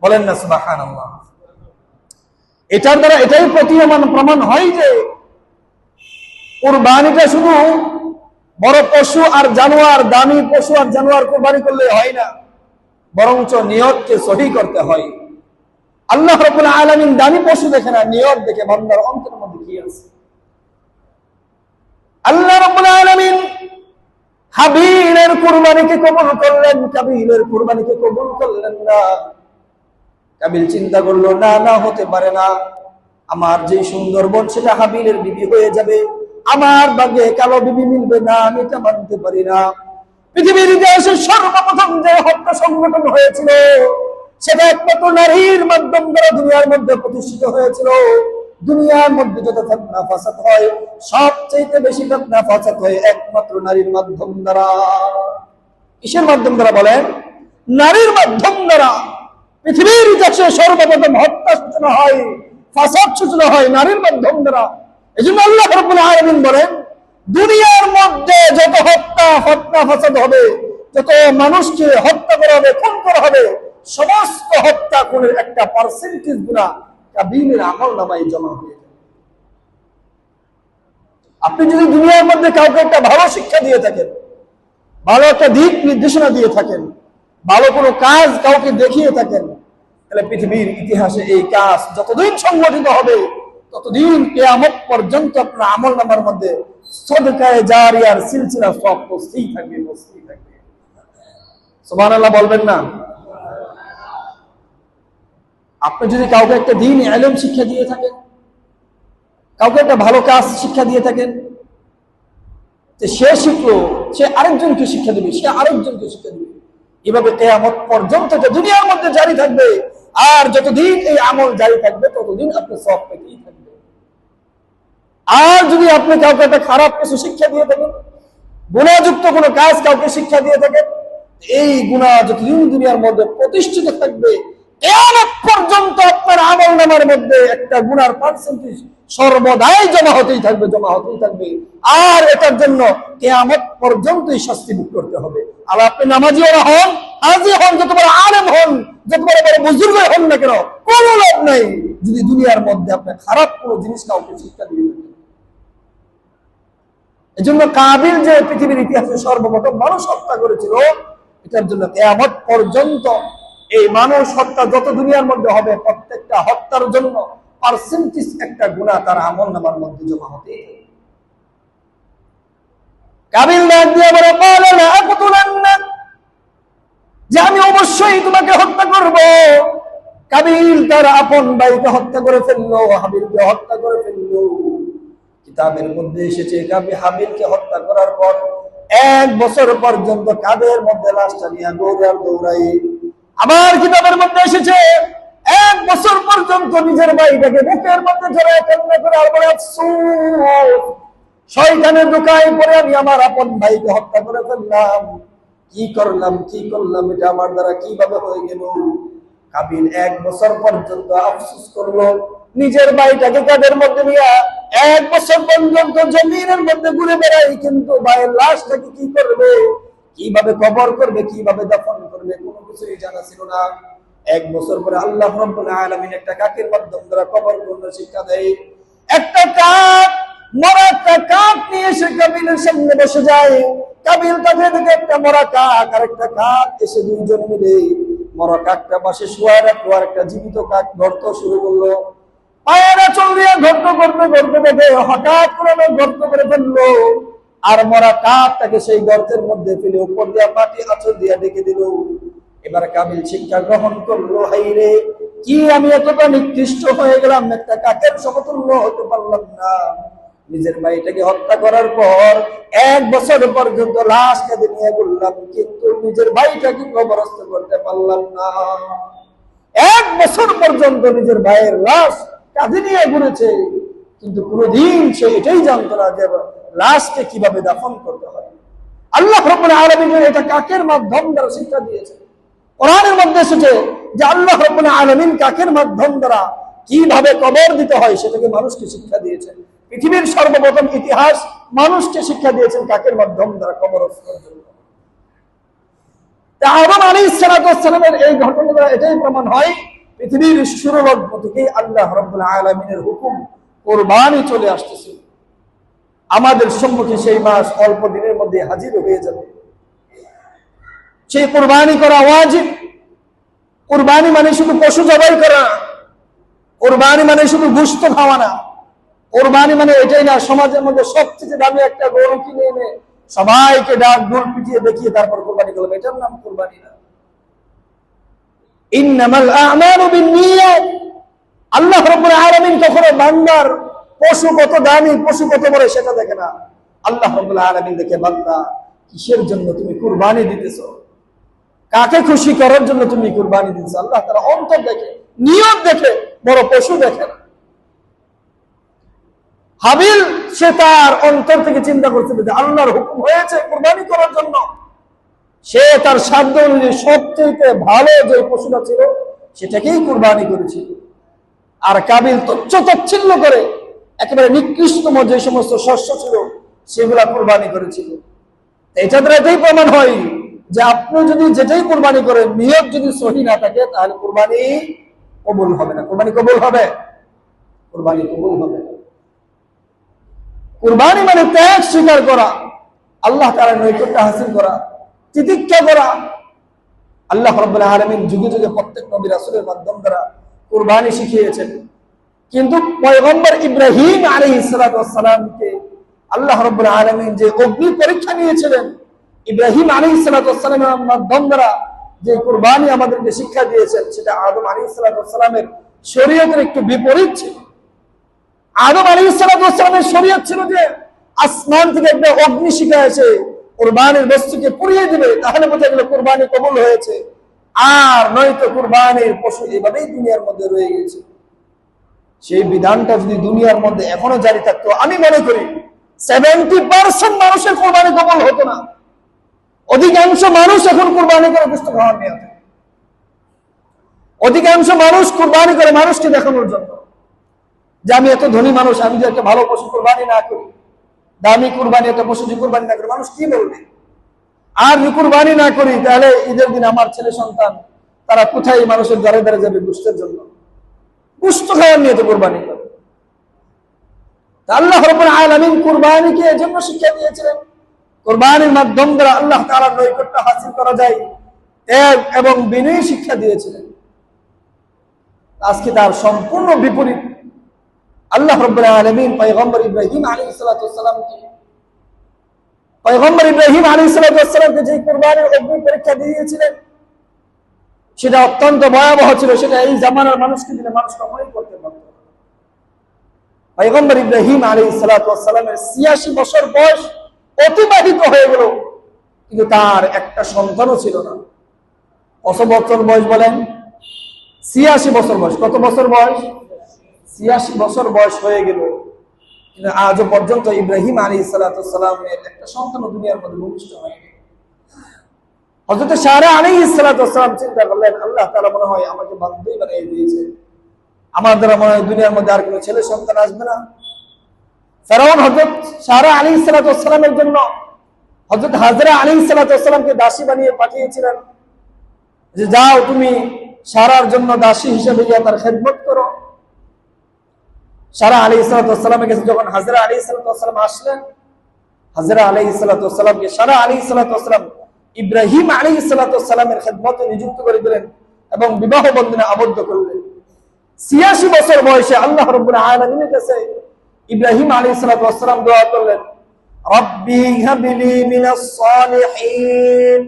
বলেন না সুবহানাল্লাহ। এটার দ্বারা এটাই প্রমাণ হয় যে কুরবানিটা শুধু বড় পশু আর জানোয়ার, দামি পশু আর জানোয়ার কুরবানি করলে হয় না, বরঞ্চ নিয়তকে সহিহ করতে হয়। আল্লাহ রাব্বুল আলামিন দামি পশু দেখে না, নিয়ত দেখে বান্দার অন্তরের মধ্যে কি আছে। আল্লাহ রাব্বুল আলামিন হাবিলের কুরবানিকে কবুল করলেন, কাবিলের কুরবানিকে কবুল করলেন না। কাবিল চিন্তা করলো, না না, হতে পারে না, আমার যে সুন্দর বোন সেটা হাবিলের বিবি হয়ে যাবে, আমার ভাগ্যে কালো বিবি মিলবে না, আমি এটা মানতে পারি না। পৃথিবীর ইতিহাসে সর্বপ্রথম যে হত্যা সংগঠন হয়েছিল সেটা একমাত্র নারীর মাধ্যম দ্বারা দুনিয়ার মধ্যে প্রতিষ্ঠিত হয়েছিল। দুনিয়ার মধ্যে যত ফিতনা ফাসাদ হয়, সবচেয়ে বেশি ফিতনা ফাসাদ হয় একমাত্র নারীর মাধ্যম দ্বারা। কিসের মাধ্যম দ্বারা বলেন? নারীর মাধ্যম দ্বারা। পৃথিবীর ইতিহাসে সর্বপ্রথম হত্যা সূচনা হয়, ফাসাদ সূচনা হয় নারীর মাধ্যম দ্বারা। এজন্য আল্লাহ রাব্বুল আলামিন বলেন, দুনিয়ার মধ্যে যত হত্যা ফাসাদ হবে, যত মানুষকে হত্যা করা হবে, খুন করা হবে, সমস্ত হত্যা খুনের একটা পার্সেন্টেজ গুনাহ কাবিলের আমলনামায় জমা হয়ে যাবে। আপনি যদি দুনিয়ার মধ্যে কাউকে একটা ভালো শিক্ষা দিয়ে থাকেন, ভালো একটা দিক নির্দেশনা দিয়ে থাকেন, ভালো কোনো কাজ কাউকে দেখিয়ে থাকেন, তাহলে পৃথিবীর ইতিহাসে এই কাজ যতদিন সংগঠিত হবে ততদিন কিয়ামত পর্যন্ত আপনার আমলনামার মধ্যে সদকায়ে জারিয়ার সিলসিলা সব বসতেই থাকবে, বসতেই থাকবে। সুবহানাল্লাহ বলবেন না? আপনি যদি কাউকে একটা দ্বীনি ইলম শিক্ষা দিয়ে থাকেন, কাউকে একটা ভালো কাজ শিক্ষা দিয়ে থাকেন, যে সে শিখলো, সে আরেকজনকে শিক্ষা দেবে, সে আরেকজনকে শিক্ষা দেবে, এভাবে কিয়ামত পর্যন্ত যে দুনিয়ার মধ্যে জারি থাকবে। আর যতদিন এই আমল জারি থাকবে ততদিন আপনি সওয়াব পেতেই থাকবেন। আর যদি আপনি কাউকে একটা খারাপ কিছু শিক্ষা দিয়ে থাকেন, গুনাহযুক্ত কোনো কাজ কাউকে শিক্ষা দিয়ে থাকেন, এই গুনাহ যতদিন দুনিয়ার মধ্যে প্রতিষ্ঠিত থাকবে, কিয়ামত পর্যন্ত আপনার আমলনামার মধ্যে একটা গুনার পার্সেন্টেজ সর্বদাই জমা হতেই থাকবে, জমা হতেই থাকবে। আর এটার জন্য কিয়ামত পর্যন্তই শাস্তি ভোগ করতে হবে। আর আপনি নামাজিও হন, হাজী হন, যত বড় আলেম হন, যত বড় বড় বুজুর্গ হন না কেন, কোনো লাভ নাই যদি দুনিয়ার মধ্যে আপনি খারাপ কোনো জিনিস কাউকে শিক্ষা দিয়ে থাকেন। এজন্য কাবিল যে পৃথিবীর ইতিহাসে সর্বপ্রথম মানুষ হত্যা করেছিল, এটার জন্য কিয়ামত পর্যন্ত এই মানুষ হত্যা যত দুনিয়ার মধ্যে হবে, প্রত্যেকটা হত্যার জন্য পার্সেন্টেজ একটা গুনাহ তার আমলনামার মধ্যে জমা হতে। কাবিল ডাক দিয়ে বলে, ক্বালা লা আকতুলান্নাক, যে আমি অবশ্যই তোমাকে হত্যা করব। কাবিল তার আপন ভাইকে হত্যা করে ফেললো, হাবিলকে হত্যা করে ফেললো। কিতাবের মধ্যে এসেছে হাবিলকে হত্যা করার পর 1 বছর পর্যন্ত কাদের মধ্যে লাশটা নিয়ে দৌড়াই। আমার কিতাবের মধ্যে এসেছে 1 বছর পর্যন্ত নিজের ভাইটাকে বুকের মধ্যে জড়ায় কান্না করে আর বলে, আফসোস, শয়তানের ধোঁকায় পড়ে আমি আমার আপন ভাইকে হত্যা করে ফেললাম। কি করলাম, এটা আমার দ্বারা কিভাবে হয়ে গেল। কাবিল 1 বছর পর্যন্ত আফসোস করলো, নিজের ভাইটাকে কাদের মধ্যে নিয়ে 1 বছর পর্যন্ত জমিনের মধ্যে ঘুরে বেড়াই, কিন্তু ভাইয়ের লাশটাকে কি করবে, কিভাবে কবর করবে, কিভাবে দাফন করবে, কোনো কিছুই জানা ছিল না। 1 বছর পরে আল্লাহ রাব্বুল আলামিন একটা কাকের মাধ্যম দ্বারা কবর করার শিক্ষা দেয়। একটা কাক, মরা একটা কাক নিয়ে এসে কাবিলের সামনে বসে যায়। কাবিল তাকে দেখে একটা মরা কাক আর একটা কাক এসে দুইজন মিলে মরা কাকটা পাশে শুয়ে রাখলো, আর একটা জীবিত কাক গর্ত শুরু করলো। পায়রা চল দিয়ে গর্ত করতে দেখে হঠাৎ করে গর্ত করে ফেললো, আর মরা কাকটাকে সেই গর্তের মধ্যে ফেলে উপর দিয়ে মাটি আঁচড় দিয়ে ডেকে দিল। এবার কাবিল শিক্ষা গ্রহণ করলো, হাইরে কি আমি এতটা নিকৃষ্ট হয়ে গেলাম, একটা কাকের সমতুল্য হতে পারলাম না। নিজের ভাইটাকে হত্যা করার পর 1 বছর পর্যন্ত লাশ কাঁধে নিয়ে ঘুরলাম, কিন্তু নিজের ভাইটাকে কবরস্থ করতে পারলাম না। 1 বছর পর্যন্ত নিজের ভাইয়ের লাশ কাঁধে নিয়ে ঘুরেছে, কিন্তু কোনোদিন সে এটাই জানতো না যে লাশকে কিভাবে দাফন করতে হয়। আল্লাহ রাব্বুল আলামিন এটা কাকের মাধ্যম দ্বারা শিক্ষা দিয়েছে। কোরআনের মধ্যে এসেছে যে আল্লাহ রাব্বুল আলামিন কাকের মাধ্যম দ্বারা কিভাবে কবর দিতে হয় সেটাকে মানুষকে শিক্ষা দিয়েছেন। পৃথিবীর সর্বপ্রথম ইতিহাস মানুষকে শিক্ষা দিয়েছেন কাকের মাধ্যম দ্বারা কবরস্থ করার জন্য। আদম আলাইহিস সালামের এই ঘটনাটা এটাই প্রমাণ হয়, পৃথিবীর শুরুলগ্ন থেকে আল্লাহ রাব্বুল আলামিনের হুকুম কুরবানি চলে আসতেছে। আমাদের সম্মুখে সেই মাস অল্প দিনের মধ্যে হাজির হয়ে যাবে। সেই কুরবানি করা ওয়াজিব। কুরবানি মানে শুধু পশু জবাই করা না, কুরবানি মানে শুধু গোশত খাওয়া না, কুরবানি মানে এটাই না সমাজের মধ্যে সবচেয়ে দামি একটা গরু কিনে এনে সবাইকে ডাক ঢোল পিটিয়ে দেখিয়ে তারপর কুরবানি করবে, এটার নাম কুরবানি না। ইন্নামাল আ'মালু বিন্নিয়াত। আল্লাহ রাব্বুল আলামিন কখনো বান্দার পশু কত দামি, পশু কত বড় সেটা দেখে না। আল্লাহ রাব্বুল আলামিন দেখে বান্দা কিসের জন্য তুমি কুরবানি দিতেছো, কাকে খুশি করার জন্য তুমি কুরবানি দিতেছো। আল্লাহ তাআলা অন্তর দেখে, নিয়ত দেখে, বড় পশু দেখে না। হাবিল সে তার অন্তর থেকে চিন্তা করছিল যে আল্লাহর হুকুম হয়েছে কুরবানি করার জন্য, সে তার সাধ্য অনুযায়ী সবচেয়ে ভালো যে পশুটা ছিল সেটাকেই কুরবানি করেছিল। আর কাবিল তচ্ছিল্য করে একেবারে নিকৃষ্টতম যে সমস্ত শস্য ছিল সেগুলা কুরবানি করেছিল। এটা দ্বারা এটাই প্রমাণ হয় যে আপনি যদি যেটাই কুরবানি করেন, নিয়ত যদি সহি না থাকে তাহলে কুরবানি কবুল হবে না। কুরবানি কবুল হবে? কুরবানি কবুল হবে না। কুরবানি মানে ত্যাগ স্বীকার করা, আল্লাহ তাআলার নৈকট্য হাসিল করা, তিতিক্ষা করা। আল্লাহ রাব্বুল আলামিন যুগে যুগে প্রত্যেক নবী রাসূলের মাধ্যম দ্বারা কুরবানি শিখিয়েছেন। কিন্তু পয়গম্বর ইব্রাহিম আলাইহিস সালামকে আল্লাহ রাব্বুল আলামিন যে অগ্নি পরীক্ষা নিয়েছিলেন, ইব্রাহিম আলাইহিস সালামের মাধ্যম দ্বারা যে কুরবানি আমাদেরকে শিক্ষা দিয়েছেন সেটা আদম আলাইহিস সালামের শরীয়তের একটু বিপরীত ছিল। আদম আলাইহিস সালামের শরীয়ত ছিল যে আসমান থেকে একটা অগ্নিশিখা এসে কুরবানির বস্তুকে পুড়িয়ে দিবে, তাহলে বোঝা গেল কুরবানি কবুল হয়েছে। আর নয়তো কুরবানির পশু এভাবেই দুনিয়ার মধ্যে রয়ে গেছে। সেই বিধানটা যদি দুনিয়ার মধ্যে এখনো জারি থাকতো, আমি মনে করি 70% মানুষের কুরবানি কবুল হতো না। অধিকাংশ মানুষ এখন কুরবানি করে গোশত খাওয়ার নিয়তে, অধিকাংশ মানুষ কুরবানি করে মানুষকে দেখানোর জন্য যে আমি এত ধনী মানুষ, আমি যে একটা ভালো পশু কুরবানি না করি, দামি কুরবানি একটা পশু যে কুরবানি না করে মানুষ কি বলবে। আর যদি কুরবানি না করি তাহলে ঈদের দিন আমার ছেলে সন্তান তারা কোথায় মানুষের দ্বারে দ্বারে যাবে গোশতের জন্য, গোশত খাওয়ার নিয়তে কুরবানি করে। আল্লাহ রাব্বুল আলামিন কুরবানিকে এজন্য শিক্ষা দিয়েছিলেন, কুরবানির মাধ্যম দ্বারা আল্লাহ তাআলার নৈকট্য হাসিল করা যায়, ত্যাগ এবং বিনয় শিক্ষা দিয়েছিলেন। আজকে তার সম্পূর্ণ বিপরীত। আল্লাহ রাব্বুল আলামিন পয়গম্বর ইব্রাহিম আলাইহিস সালামকে যে কুরবানির অগ্নি পরীক্ষা দিয়েছিলেন সেটা অত্যন্ত ভয়াবহ ছিল। সেটা এই জামানার মানুষকে দিলে মানুষ কখনোই করতে পারত না। পয়গম্বর ইব্রাহিম আলাইহিস সালামের ৮৬ বছর বয়স অতিবাহিত হয়ে গেল, কিন্তু তার একটা সন্তানও ছিল না। কত বছর বয়স বলেন? ৮৬ বছর বয়স। কত বছর বয়স? ৮৬ বছর বয়স হয়ে গেল, কিন্তু আজও পর্যন্ত ইব্রাহিম আলাইহিস সালামের একটা সন্তান দুনিয়ার মধ্যে ভূমিষ্ঠ হয়নি। হযরত সারা আলাইহিস সালাম চিন্তা করলেন, আল্লাহ তাআলা মনে হয় আমাকে বান্দাই বানিয়ে দিয়েছে, আমার দ্বারা মনে হয় দুনিয়ার মধ্যে আর কোনো ছেলে সন্তান আসবে না। ফেরাউন হযরত সারা আলাইহিস সালামের জন্য হযরত হাজরা আলাইহিস সালামকে দাসী বানিয়ে পাঠিয়েছিলেন যে যাও তুমি সারার জন্য দাসী হিসেবে গিয়ে তার খেদমত করো। সারা আলাইহিস সালামের কাছে যখন হাজরা আলাইহিস সালাম আসলেন, হাজরা আলাইহিস সালামকে সারা আলাইহিস সালাম ইব্রাহিম আলাইহিস সালামের খেদমতে নিযুক্ত করে দিলেন এবং বিবাহ বন্ধনে আবদ্ধ করলেন। ৮৬ বছর বয়সে আল্লাহ রাব্বুল আলামিনের কাছে ইব্রাহিম আলাইহিস সালাম দোয়া করলেন, রব্বি হাবলি মিনাস সালিহিন,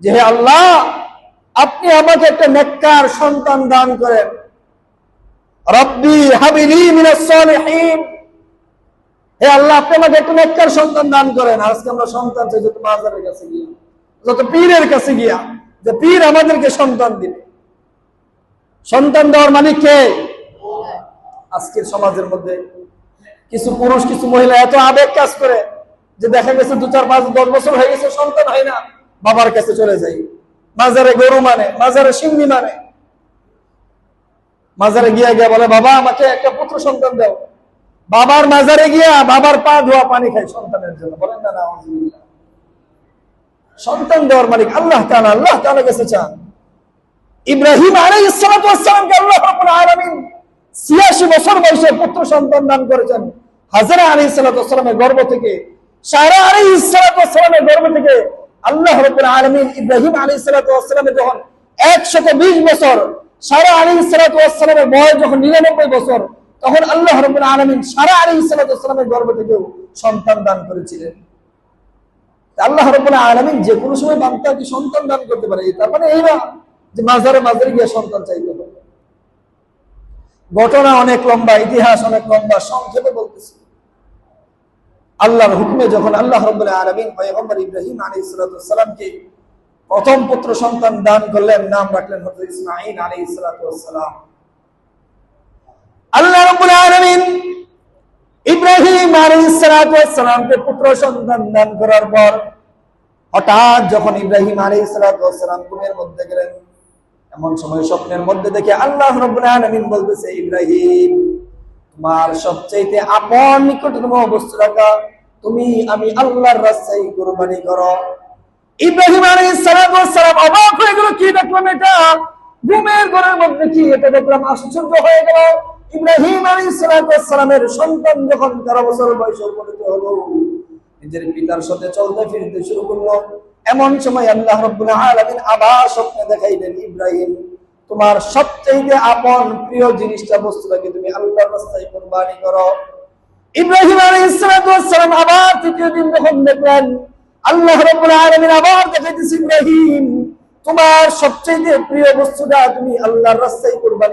যে হে আল্লাহ আপনি আমাকে একটা নেককার সন্তান দান করেন। রব্বি হাবলি মিনাস সালিহিন, হে আল্লাহ আপনি আমাকে একটা নেককার সন্তান দান করেন। আজকে আমরা সন্তান চাই যত মাজারের কাছে গিয়া, যত পীরের কাছে গিয়া, যে পীর আমাদেরকে সন্তান দিবে। সন্তান দেওয়ার মালিক কে? আজকের সমাজের মধ্যে কিছু পুরুষ কিছু মহিলা এত আবেগ কাজ করে যে দেখা গেছে 2, 4, 5, 10 বছর হয়ে গেছে সন্তান হয় না, বাবার কাছে চলে যায়। মাজারে গরু মানে, মাজারে সিংহী মানে, মাজারে গিয়া গিয়া বলে বাবা আমাকে একটা পুত্র সন্তান দাও। বাবার মাজারে গিয়া বাবার পা ধোয়া পানি খায় সন্তানের জন্য। বলেন না? সন্তান দেওয়ার মালিক আল্লাহ তাআলা, আল্লাহ তাআলা কাছে চান। ইব্রাহিম আলাইহিস সালাতু ওয়াস সালামকে আল্লাহ রাব্বুল আলামিন ৮৬ বছর বয়সে পুত্র সন্তান দান করেছেন। হাজরা আলাইহিস সালাতু ওয়াস সালামের গর্ভ থেকে, সারা আলাইহিস সালাতু ওয়াস সালামের গর্ভ থেকে আল্লাহ রাব্বুল আলামিন ইব্রাহিম আলাইহিস সালাতু ওয়াস সালামের যখন ১২০ বছর, সারা আলাইহিস সালাতু ওয়াস সালামের বয়স যখন ৯৯ বছর, তখন আল্লাহ রাব্বুল আলামিন সারা আলাইহিস সালাতু ওয়াস সালামের গর্ভ থেকেও সন্তান দান করেছিলেন। আল্লাহ রাব্বুল আলামিন যে কোনো সময় বান্দাকে সন্তান দান করতে পারে। তার মানে এই না যে মাজারে গিয়ে সন্তান চাইতে হবে। ঘটনা অনেক লম্বা, ইতিহাস অনেক লম্বা, সংক্ষেপে বলতেছি। আল্লাহর হুকুমে যখন আল্লাহ রাব্বুল আলামিন পয়গম্বর ইব্রাহিম আলাইহিস সালাতু ওয়াস সালামকে প্রথম পুত্র সন্তান দান করলেন, নাম রাখলেন হযরত ইসমাঈল আলাইহিস সালাতু ওয়াস সালাম। আল্লাহ রাব্বুল আলামিন ইব্রাহিম আলাইহিস সালাতু ওয়াস সালামকে পুত্র সন্তান দান করার পর হঠাৎ যখন ইব্রাহিম আলাইহিস সালাতু ওয়াস সালাম ঘুমের মধ্যে গেলেন, এমন সময় স্বপ্নের মধ্যে দেখে আল্লাহ রাব্বুল আলামিন বলতেছে, ইব্রাহিম, তোমার সবচেয়ে আপন নিকটতম বস্তু রাখা তুমি আমি আল্লাহর রাস্তায় কুরবানি করো। ইব্রাহিম আলাইহিস সালাতু ওয়াস সালাম অবাক হয়ে গেল, কি দেখলাম এটা? ঘুমের ঘরের মধ্যে কি এটা দেখলাম? আশ্চর্য হয়ে গেল। ইব্রাহিম আলাইহিস সালাতু ওয়াস সালামের সন্তান যখন ১৩ বছর বয়সে উপনীত হলো, নিজের পিতার সাথে চলতে ফিরতে শুরু করলো। এমন সময় আল্লাহ রাব্বুল আলামিন আবার স্বপ্নে দেখাইলেন, ইব্রাহিম, তোমার সবচেয়ে আপন প্রিয় জিনিসটা বস্তুটাকে তুমি আল্লাহর রাস্তায় কুরবানি করো। ইব্রাহিম আলাইহিস সালাতু ওয়াস সালাম আবার তৃতীয় দিন যখন দেখলেন, আল্লাহ রাব্বুল আলামিন আবার দেখাইতেছে, ইব্রাহিম, তোমার সবচেয়ে প্রিয় বস্তুটা তুমি আল্লাহর রাস্তায় কুরবানি